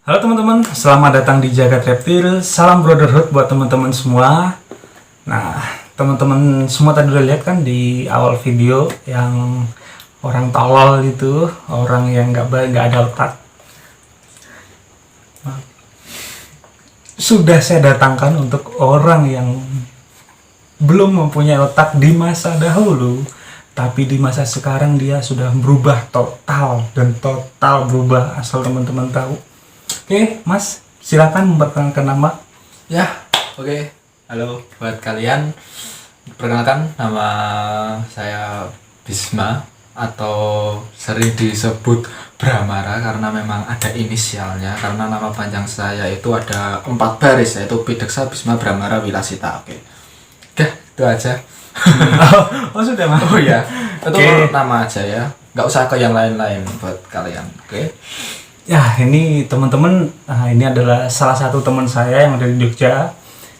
Halo teman-teman, selamat datang di Jagat Reptil. Salam brotherhood buat teman-teman semua. Nah, teman-teman semua tadi udah lihat kan di awal video yang orang tolol itu, orang yang nggak ada otak. Nah, sudah saya datangkan untuk orang yang belum mempunyai otak di masa dahulu, tapi di masa sekarang dia sudah berubah total dan total berubah, asal teman-teman tahu. Oke, Mas, silakan memperkenalkan nama. Ya, oke. Halo buat kalian. Perkenalkan, nama saya Bisma atau sering disebut Bramara karena memang ada inisialnya. Karena nama panjang saya itu ada 4 baris, yaitu Pideksa Bisma Bramara Wilasita. Oke, itu aja. Oh, sudah, Mas. Oh ya, itu Oke. nama aja ya. Nggak usah ke yang lain-lain buat kalian. Oke. Ya, ini teman-teman, ini adalah salah satu teman saya yang ada di Jogja.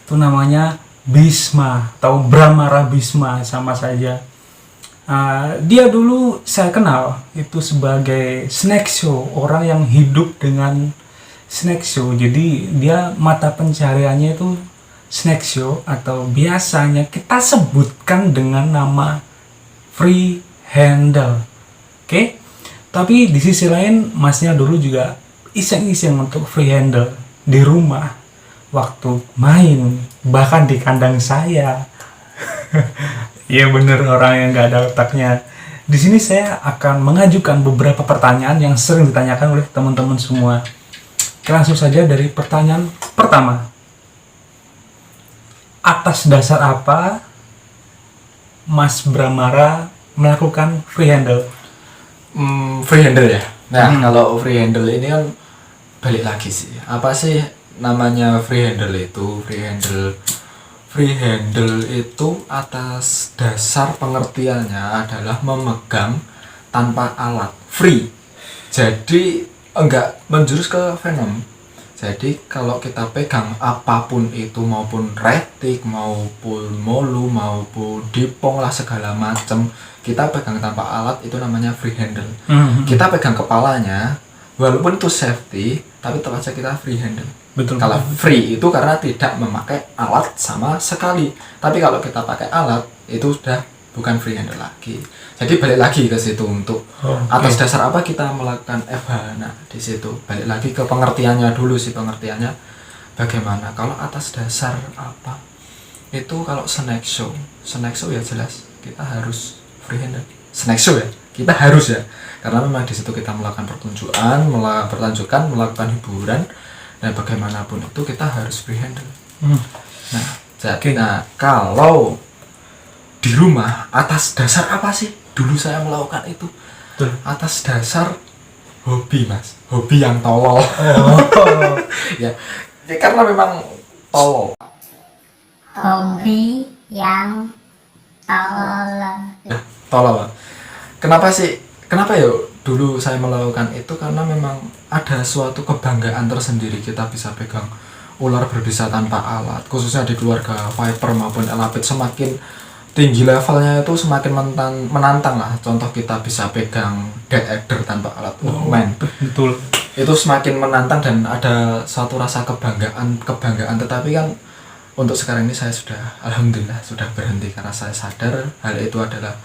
Itu namanya Bisma atau Bramara Bisma, sama saja. Dia dulu saya kenal itu sebagai snack show, orang yang hidup dengan snack show. Jadi dia mata pencariannya itu snack show, atau biasanya kita sebutkan dengan nama free handle. Oke? Tapi di sisi lain, Masnya dulu juga iseng-iseng untuk free handle di rumah waktu main, bahkan di kandang saya. Iya bener, orang yang nggak ada otaknya. Di sini saya akan mengajukan beberapa pertanyaan yang sering ditanyakan oleh teman-teman semua. Langsung saja dari pertanyaan pertama. Atas dasar apa Mas Bramara melakukan free handle? Free handle ya. Nah, kalau free handle ini kan balik lagi sih. Apa sih namanya free handle itu? Free handle itu atas dasar pengertiannya adalah memegang tanpa alat. Free. Jadi enggak menjurus ke venom. Jadi kalau kita pegang apapun itu, maupun retik, maupun molu, maupun dipong lah, segala macam, kita pegang tanpa alat, itu namanya free handle. Kita pegang kepalanya, walaupun itu safety, tapi tetap saja kita free handle. Betul. Kalau free itu karena tidak memakai alat sama sekali. Tapi kalau kita pakai alat, itu sudah bukan free handle lagi. Jadi balik lagi ke situ untuk atas dasar apa kita melakukan FH. Nah, di situ balik lagi ke pengertiannya dulu sih, pengertiannya bagaimana. Kalau atas dasar apa? Itu kalau snack show ya jelas kita harus free handle. Snack show ya, kita harus ya. Karena memang di situ kita melakukan pertunjukan, melakukan hiburan, dan bagaimanapun itu kita harus free handle. Nah, jadi kalau di rumah atas dasar apa sih dulu saya melakukan itu? Atas dasar hobi, Mas, hobi yang tolol. ya karena memang tolol. Hobi yang tolol. Tolol. Kenapa ya dulu saya melakukan itu? Karena memang ada suatu kebanggaan tersendiri, kita bisa pegang ular berbisa tanpa alat, khususnya di keluarga Viper maupun Elapid. Semakin tinggi levelnya itu semakin menantang lah. Contoh kita bisa pegang Dead Adder tanpa alat, Betul. itu semakin menantang dan ada suatu rasa kebanggaan. Tetapi kan untuk sekarang ini saya sudah, alhamdulillah, sudah berhenti karena saya sadar hal itu adalah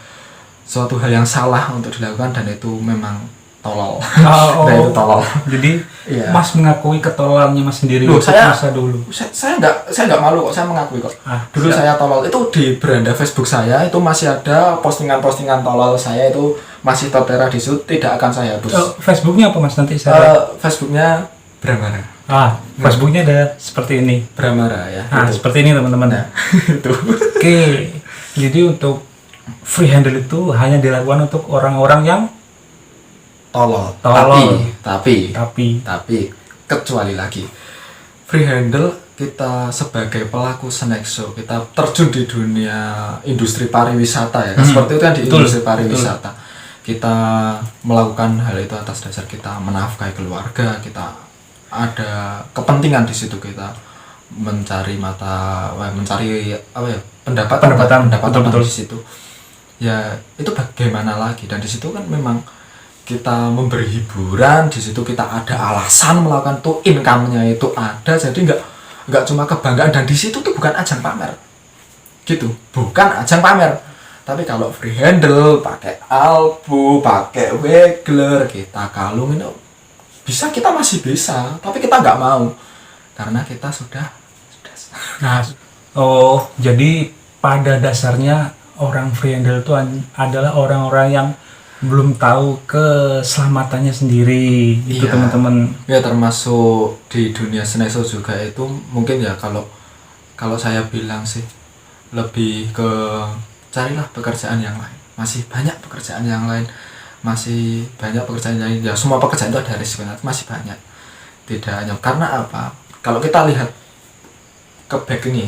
suatu hal yang salah untuk dilakukan, dan itu memang tolol. Nah, itu tolol. Jadi Iya. Mas mengakui ketololannya Mas sendiri. Loh, saya masa dulu. Saya nggak malu kok, saya mengakui kok. Dulu Siap. saya tolol. Itu di beranda Facebook saya itu masih ada postingan-postingan tolol saya, itu masih tertera di situ, tidak akan saya hapus. Facebooknya apa Mas, nanti saya Facebooknya Bramara. Facebooknya ada seperti ini. Bramara ya. Itu. Seperti ini teman-teman. Nah, itu. Oke, jadi untuk free handle itu hanya dilakukan untuk orang-orang yang Tolol. Tolol. Tapi tapi kecuali lagi free handle, kita sebagai pelaku snack show, kita terjun di dunia industri pariwisata ya. Seperti itu kan, di industri pariwisata. Kita melakukan hal itu atas dasar kita menafkahi keluarga, kita ada kepentingan di situ, kita mencari pendapatan betul. di situ. Ya, itu bagaimana lagi, dan di situ kan memang kita memberi hiburan, di situ kita ada alasan melakukan tuh, income-nya itu ada, jadi nggak cuma kebanggaan, dan di situ tuh bukan ajang pamer gitu, bukan ajang pamer. Tapi kalau free handle pakai albu, pakai wegler, kita kalungin, bisa, kita masih bisa, tapi kita nggak mau karena kita sudah. Nah, oh, jadi pada dasarnya orang free handle itu adalah orang-orang yang belum tahu keselamatannya sendiri, itu Iya. teman-teman. Ya, termasuk di dunia seneso juga itu mungkin ya, kalau saya bilang sih lebih ke carilah pekerjaan yang lain. Masih banyak pekerjaan yang lain, masih banyak pekerjaan yang lain. Ya, semua pekerjaan itu ada risikonya, masih banyak. Tidak hanya karena apa? Kalau kita lihat ke back ini,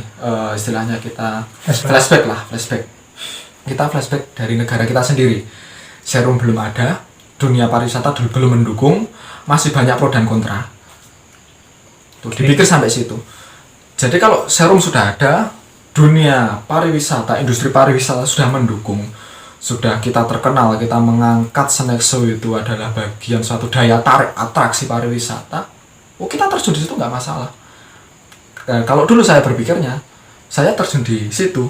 istilahnya kita flashback. Kita flashback dari negara kita sendiri. Serum belum ada, dunia pariwisata belum mendukung, masih banyak pro dan kontra. Tuh, dipikir sampai situ. Jadi kalau serum sudah ada, dunia pariwisata, industri pariwisata sudah mendukung, sudah kita terkenal, kita mengangkat Senexo itu adalah bagian suatu daya tarik atraksi pariwisata, kita terjun di situ nggak masalah. Kalau dulu saya berpikirnya, saya terjun di situ,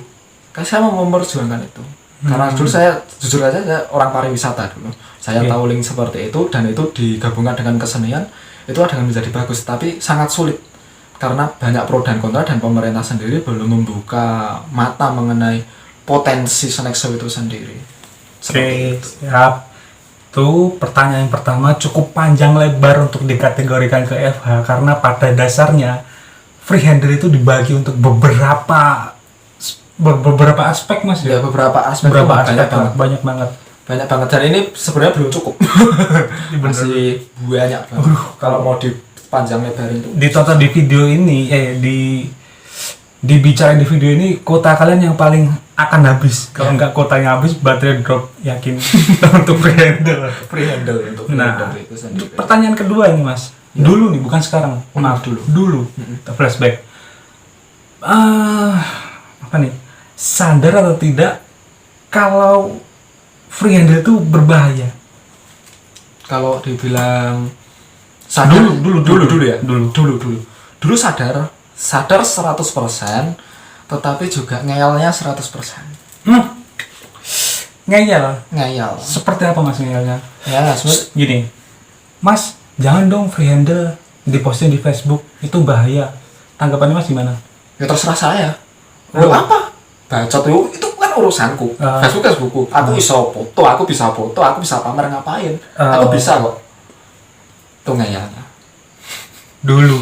kan saya mau memperjuangkan itu. Karena dulu saya, jujur aja, saya orang pariwisata dulu. Saya tahu link seperti itu, dan itu digabungkan dengan kesenian, itu akan menjadi bagus. Tapi sangat sulit, karena banyak pro dan kontra, dan pemerintah sendiri belum membuka mata mengenai potensi Senexo itu sendiri. Oke, siap. Itu pertanyaan pertama cukup panjang lebar untuk dikategorikan ke FH, karena pada dasarnya free handle itu dibagi untuk beberapa aspek, Mas, Ya, beberapa aspek, banyak banget. Dan ini sebenarnya belum cukup. Masih banyak banget. Kalau mau dipanjang lebarin itu. Ditonton di video ini, dibicarain di video ini, kota kalian yang paling akan habis. Kalau nggak kotanya habis, baterai drop, yakin. Untuk free handle. Free handle untuk free Nah, handle itu sendiri. pertanyaan kedua ini, Mas. Dulu nih, bukan sekarang. Maaf, dulu. Kita flashback. Apa nih? Sadar atau tidak kalau free handle itu berbahaya? Kalau dibilang sadar, dulu ya. Dulu sadar 100%, tetapi juga ngeyelnya 100%. Ngeyel. Seperti apa, Mas, ngeyelnya? Ya, sebenarnya Gini, Mas, jangan dong free handle diposting di Facebook, itu bahaya. Tanggapannya Mas gimana? ya terserah saya. Lu apa? Bacot itu kan urusanku. Facebookku. Aku bisa foto, aku bisa pamer ngapain. Aku bisa kok. Itu ngeyelnya. Dulu.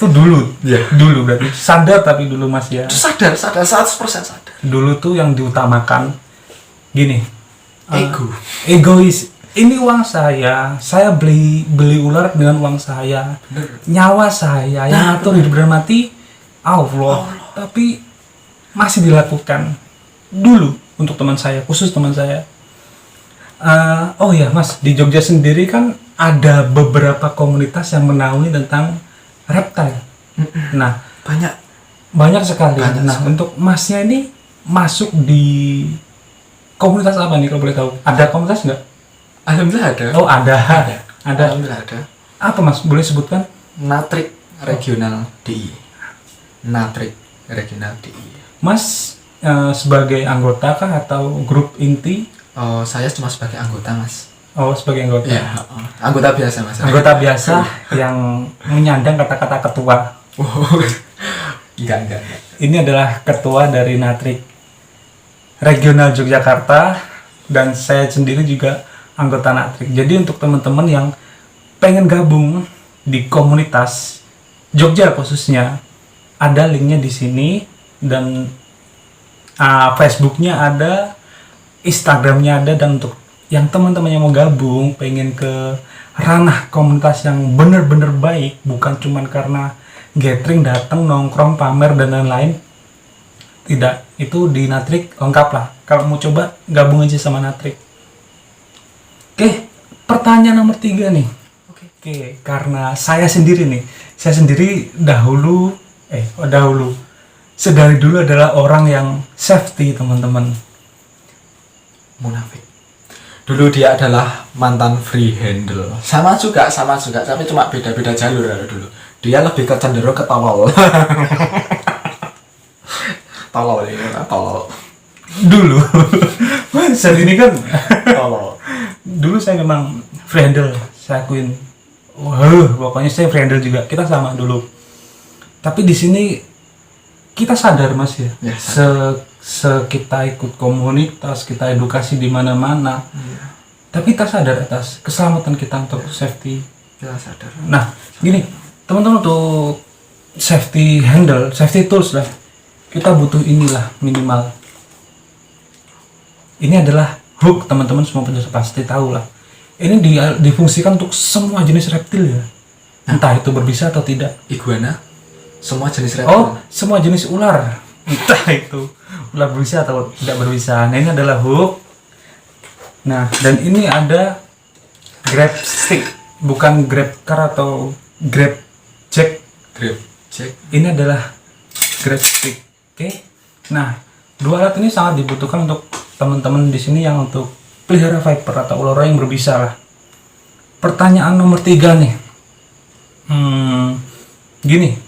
Itu dulu. Iya. Dulu berarti sadar, tapi dulu Mas ya. Itu sadar 100% sadar. Dulu tuh yang diutamakan gini. Egois. Ini uang saya beli ular dengan uang saya. Nyawa saya yang ngatur hidup dan mati Allah. Tapi masih dilakukan dulu untuk teman saya, khusus teman saya. Oh ya, Mas, di Jogja sendiri kan ada beberapa komunitas yang menaungi tentang reptile. Nah, banyak sekali. Untuk Masnya ini masuk di komunitas apa nih, kalau boleh tahu? Ada komunitas nggak? Alhamdulillah ada. Oh, ada. Alhamdulillah ada. Apa, Mas? Boleh sebutkan? Natrik Regional DI. Natrik Regional DI. Mas sebagai anggota kah atau grup inti? Oh, saya cuma sebagai anggota, Mas. Oh, sebagai anggota. Iya, anggota biasa, Mas. Anggota biasa yang menyandang kata-kata ketua. Enggak. Ini adalah ketua dari Natrik Regional Yogyakarta, dan saya sendiri juga anggota Natrik. Jadi untuk teman-teman yang pengen gabung di komunitas Jogja khususnya, ada linknya di sini, dan Facebooknya ada, Instagramnya ada. Dan untuk yang teman-teman yang mau gabung, pengen ke ranah komunitas yang bener-bener baik, bukan cuman karena gathering, datang nongkrong, pamer dan lain-lain, tidak, itu di Natrik lengkap lah. Kalau mau coba, gabung aja sama Natrik. Oke, pertanyaan nomor 3 nih. Oke, karena saya sendiri dahulu sedari dulu adalah orang yang safety, teman-teman. Munafik. Dulu dia adalah mantan free handle. Sama juga, tapi cuma beda-beda jalur kalau dulu. Dia lebih ke cenderung ke tolol. Tolol ini, tolol. Dulu saat ini kan Tolol. dulu saya memang free handle, saya akuin. Wah, pokoknya saya free handle juga. Kita sama dulu. Tapi di sini kita sadar Mas ya. Ya, Kita ikut komunitas, kita edukasi di mana-mana. Tapi kita sadar atas keselamatan kita untuk safety. Kita sadar. Nah, gini, teman-teman untuk safety handle, safety tools lah. Kita butuh inilah minimal. Ini adalah hook, teman-teman semua pasti tahu lah. Ini difungsikan untuk semua jenis reptil ya. Entah itu berbisa atau tidak. Iguana, semua jenis reptil. Oh, semua jenis ular. Entah itu ular berbisa atau tidak berbisa. Nah, ini adalah hook. Nah, dan ini ada grab stick, bukan grab car atau grab jack. Grab check. Ini adalah grab stick. Oke. Nah, dua alat ini sangat dibutuhkan untuk teman-teman di sini yang untuk pelihara viper atau ular yang berbisa lah. Pertanyaan nomor 3 nih. Gini.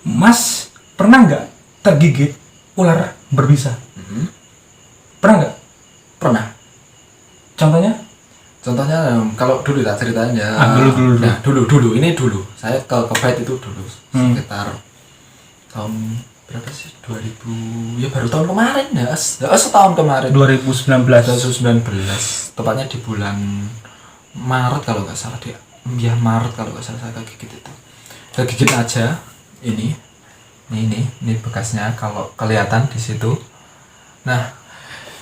Mas, pernah nggak tergigit ular berbisa? Pernah nggak? Pernah. Contohnya? Contohnya kalau dulu tak ceritain ya. Dulu. Nah, dulu. Ini dulu. Saya ke Kebaik itu dulu. Sekitar tahun berapa sih? 2000. Ya baru tahun kemarin ya. Setahun kemarin. 2019. Tepatnya di bulan Maret kalau nggak salah dia. Ya Maret kalau nggak salah saya kegigit itu. Kegigit aja. Ini bekasnya kalau kelihatan di situ. Nah,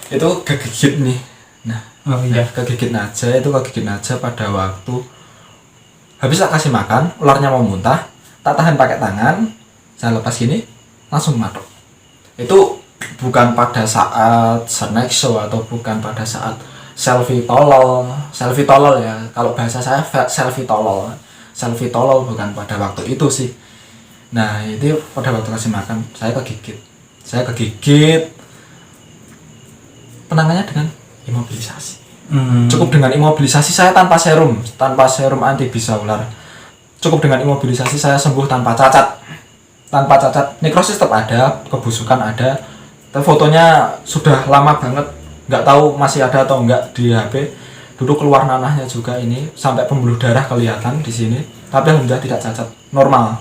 itu kegigit nih. Nah, kegigit aja pada waktu habis tak kasih makan, ularnya mau muntah, tak tahan pakai tangan, saya lepas gini, langsung matok. Itu bukan pada saat snack show atau bukan pada saat selfie tolol ya. Kalau bahasa saya selfie tolol bukan pada waktu itu sih. Nah, itu pada waktu kasih makan saya kegigit. Penangannya dengan imobilisasi. Cukup dengan imobilisasi saya tanpa serum anti bisa ular. Cukup dengan imobilisasi saya sembuh tanpa cacat. Nekrosis tetap ada, kebusukan ada. Tapi fotonya sudah lama banget, nggak tahu masih ada atau enggak di HP. Dulu keluar nanahnya juga ini, sampai pembuluh darah kelihatan di sini. Tapi alhamdulillah tidak cacat, normal,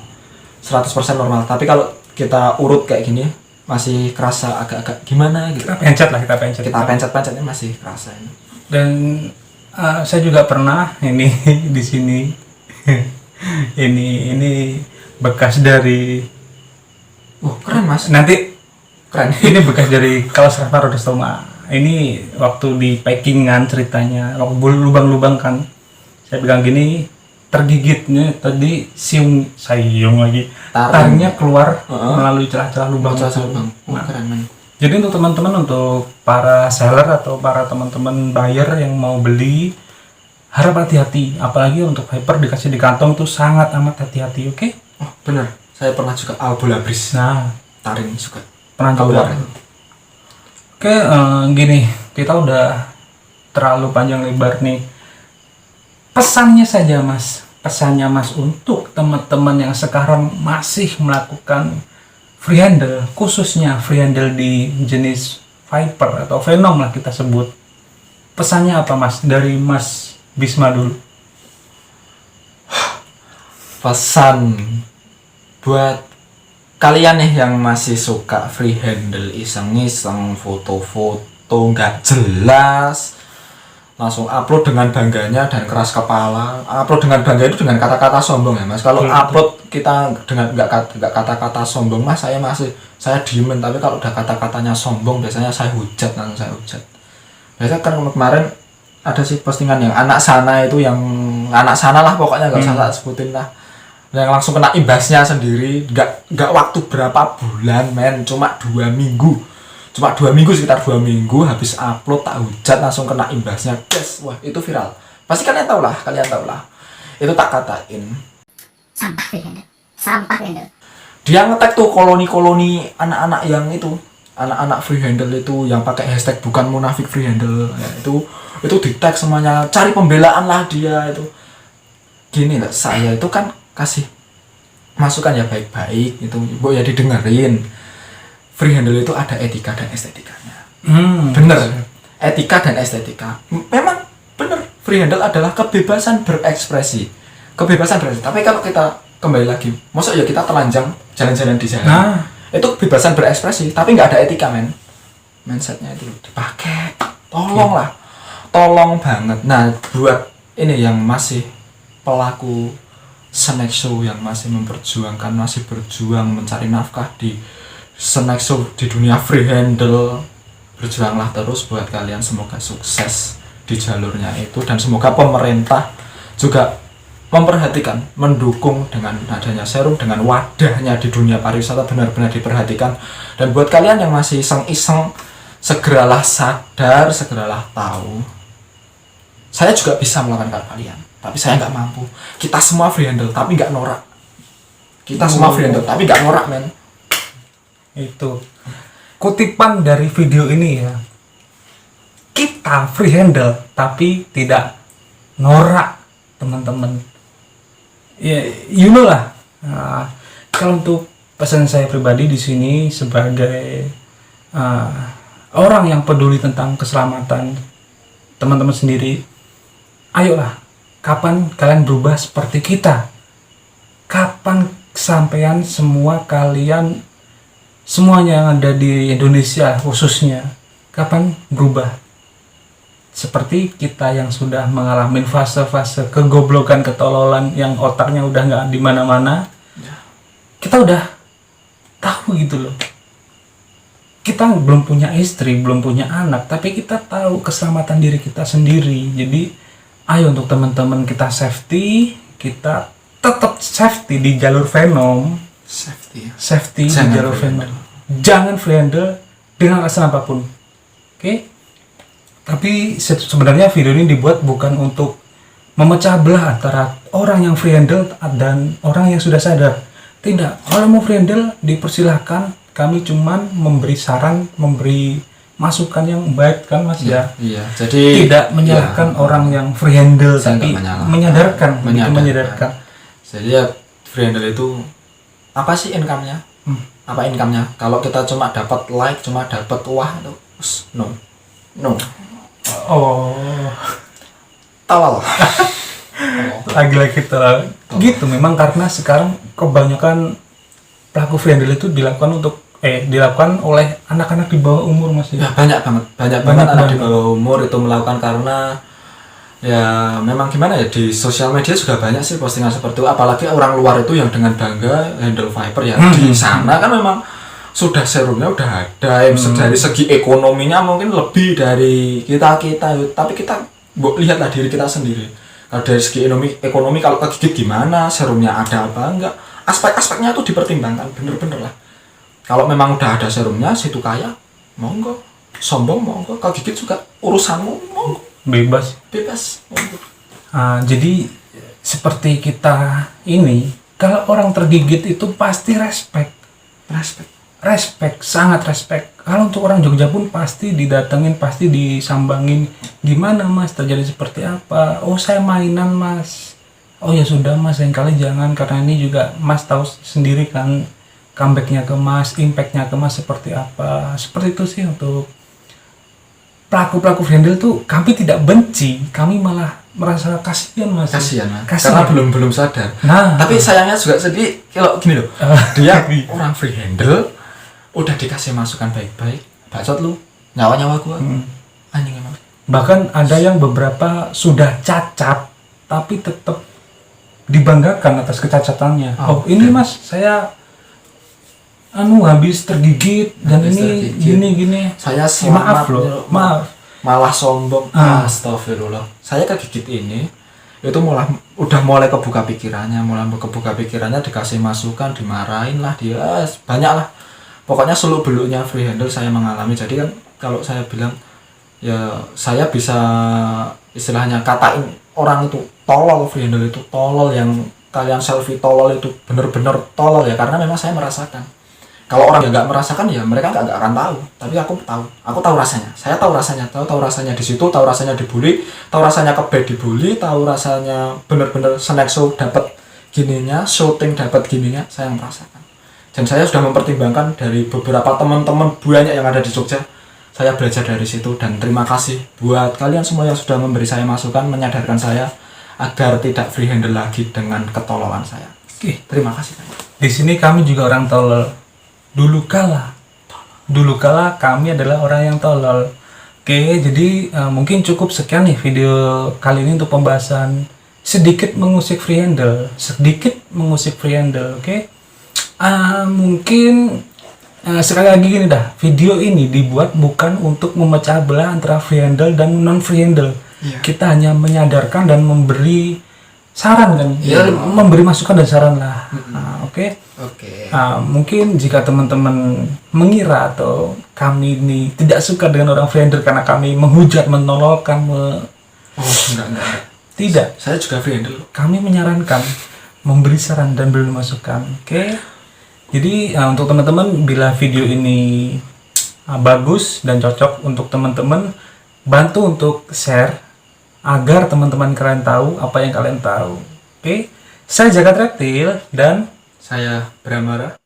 100% normal. Tapi kalau kita urut kayak gini, masih kerasa agak-agak gimana gitu. Kita pencet. Kita pencet-pencetnya masih kerasa ini. Dan saya juga pernah ini di sini. ini bekas dari. Keren Mas. Nanti Keren. ini bekas dari kaos rhodostoma. Ini waktu di packingan ceritanya, waktu lubang-lubang kan. Saya bilang gini, tergigitnya tadi sayung lagi. Taringnya keluar melalui celah-celah lubang. Nah, keren man. Jadi untuk teman-teman, untuk para seller atau para teman-teman buyer yang mau beli, harap hati-hati. Apalagi untuk viper dikasih di kantong itu sangat amat hati-hati, oke? Oh benar, saya pernah juga albolabris. Nah, Taring juga. pernah Keluar. juga. Oke, gini, kita udah terlalu panjang lebar nih. Pesannya Mas untuk teman-teman yang sekarang masih melakukan free handle, khususnya free handle di jenis viper atau venom lah kita sebut. Pesannya apa Mas? Dari Mas Bisma dulu. Pesan buat kalian nih yang masih suka free handle, iseng-iseng, foto-foto nggak jelas, langsung upload dengan bangganya dan keras kepala. Upload dengan bangga itu dengan kata-kata sombong ya Mas. Kalau upload kita dengan nggak kata-kata sombong Mas, saya diemin. Tapi kalau udah kata-katanya sombong, biasanya saya hujat. Biasanya kan kemarin ada sih postingan yang anak sana lah pokoknya, nggak usah tak sebutin lah, yang langsung kena imbasnya sendiri. Nggak waktu berapa bulan men, cuma 2 minggu, sekitar 2 minggu habis upload tak hujat langsung kena imbasnya, guys. Wah itu viral, pasti kalian tahu lah. Itu tak katain sampah handle. Dia nge-tag tuh koloni anak-anak yang itu, anak-anak free handle itu yang pakai hashtag bukan munafik free handle ya, itu itu di tag semuanya, cari pembelaan lah dia itu. Gini lah, saya itu kan kasih masukan ya baik-baik itu, bu ya didengerin. Free handle itu ada etika dan estetikanya. Bener, etika dan estetika. Memang bener, free handle adalah kebebasan berekspresi. Tapi kalau kita kembali lagi, maksud ya kita telanjang jalan-jalan di jalan, itu kebebasan berekspresi, tapi nggak ada etika mindsetnya itu dipakai. Tolong banget. Nah, buat ini yang masih pelaku snack show yang masih memperjuangkan, masih berjuang mencari nafkah di snack show di dunia free handle, berjuanglah terus buat kalian, semoga sukses di jalurnya itu, dan semoga pemerintah juga memperhatikan, mendukung dengan adanya serum, dengan wadahnya di dunia pariwisata benar-benar diperhatikan. Dan buat kalian yang masih iseng-iseng, segeralah sadar, segeralah tahu. Saya juga bisa melakukan kalian, tapi saya nggak mampu. Kita semua free handle, tapi nggak norak. Men. Itu kutipan dari video ini ya. Kita free handle, tapi tidak norak, teman-teman. Ya, you know lah. Nah, kalau untuk pesan saya pribadi di sini sebagai orang yang peduli tentang keselamatan teman-teman sendiri, ayolah, kapan kalian berubah seperti kita? Kapan sampean semuanya yang ada di Indonesia khususnya, kapan berubah? Seperti kita yang sudah mengalami fase-fase kegoblokan, ketololan, yang otaknya udah nggak di mana-mana, kita udah tahu gitu loh. Kita belum punya istri, belum punya anak, tapi kita tahu keselamatan diri kita sendiri. Jadi ayo untuk teman-teman kita safety, kita tetap safety di jalur Venom. Safety di jalur Venom. Jangan free handle dengan alasan apapun. Oke? Tapi sebenarnya video ini dibuat bukan untuk memecah belah antara orang yang free handle dan orang yang sudah sadar. Tidak, kalau mau free handle dipersilahkan. Kami cuman memberi saran, memberi masukan yang baik kan Mas ya. Iya. Jadi tidak menyalahkan orang yang free handle, tapi menyadarkan. Jadi ya free handle itu apa sih income-nya? Apa income-nya? Kalau kita cuma dapat like, cuma dapat wah itu no. Tawal. Lagi-lagi kita gitu memang, karena sekarang kebanyakan pelaku free handle itu dilakukan oleh anak-anak di bawah umur Mas ya. Banyak banget anak di bawah umur itu melakukan, karena ya memang gimana ya, di sosial media juga banyak sih postingan seperti itu, apalagi orang luar itu yang dengan bangga handle Viper ya. Di sana kan memang sudah serumnya udah ada, dari segi ekonominya mungkin lebih dari kita, tapi kita lihatlah diri kita sendiri. Kalau dari segi ekonomi kalau kegigit gimana, serumnya ada apa enggak, aspek-aspeknya itu dipertimbangkan bener-bener lah. Kalau memang udah ada serumnya, situ kaya, monggo, sombong monggo, kegigit juga urusanmu, monggo, bebas monggo. Jadi seperti kita ini, kalau orang tergigit itu pasti respect, sangat respect. Kalau untuk orang Jogja pun pasti didatengin, pasti disambangin. Gimana Mas, terjadi seperti apa? Oh saya mainan Mas. Oh ya sudah Mas, yang kali jangan, karena ini juga Mas tahu sendiri kan comebacknya ke Mas, impactnya ke Mas seperti apa. Seperti itu sih untuk pelaku handle tuh. Kami tidak benci, kami malah merasa kasihan Mas. Kasihan. Karena belum sadar. Tapi sayangnya juga sedih kalau gini loh. Dia orang free handle udah dikasih masukan baik-baik, bacot lu, nyawa gua. Anjing emang. Bahkan ada yang beberapa sudah cacat tapi tetap dibanggakan atas kecacatannya. Ini Mas, saya habis tergigit dan ini gini. Saya selamat maaf. Malah sombong. Astagfirullah. Saya kegigit ini itu udah mulai kebuka pikirannya, dikasih masukan, dimarahin lah dia, banyak lah. Pokoknya seluk beluknya free handle saya mengalami. Jadi kan kalau saya bilang ya, saya bisa istilahnya katain orang itu tolol, free handle itu tolol, yang kalian selfie tolol itu bener-bener tolol ya, karena memang saya merasakan Kalau orang yang nggak merasakan ya mereka nggak akan tahu. Tapi aku tahu rasanya. Saya tahu rasanya, tahu rasanya di situ, tahu rasanya dibully, tahu rasanya kebet dibully, tahu rasanya bener-bener snack show dapat gininya, shooting dapat gininya, saya merasakan. Dan saya sudah mempertimbangkan dari beberapa teman-teman banyak yang ada di Jogja. Saya belajar dari situ dan terima kasih buat kalian semua yang sudah memberi saya masukan, menyadarkan saya agar tidak free handle lagi dengan ketololan saya. Oke. Terima kasih. Di sini kami juga orang tolol. Dulu kala kami adalah orang yang tolol. Oke, jadi mungkin cukup sekian nih video kali ini untuk pembahasan sedikit mengusik free handle. Oke. Mungkin sekali lagi gini dah, video ini dibuat bukan untuk memecah belah antara free handle dan non free handle. Iya. Kita hanya menyadarkan dan memberi saran kan, Iya. memberi masukan dan saran lah. Oke. Mungkin jika teman-teman mengira atau kami ini tidak suka dengan orang free handle karena kami menghujat, menololkan, Enggak. tidak. Saya juga free handle. Kami menyarankan, memberi saran dan beri masukan. Oke. Jadi untuk teman-teman, bila video ini bagus dan cocok untuk teman-teman, bantu untuk share agar teman-teman kalian tahu apa yang kalian tahu. Oke. Saya Jagat Reptil dan Saya Bramara.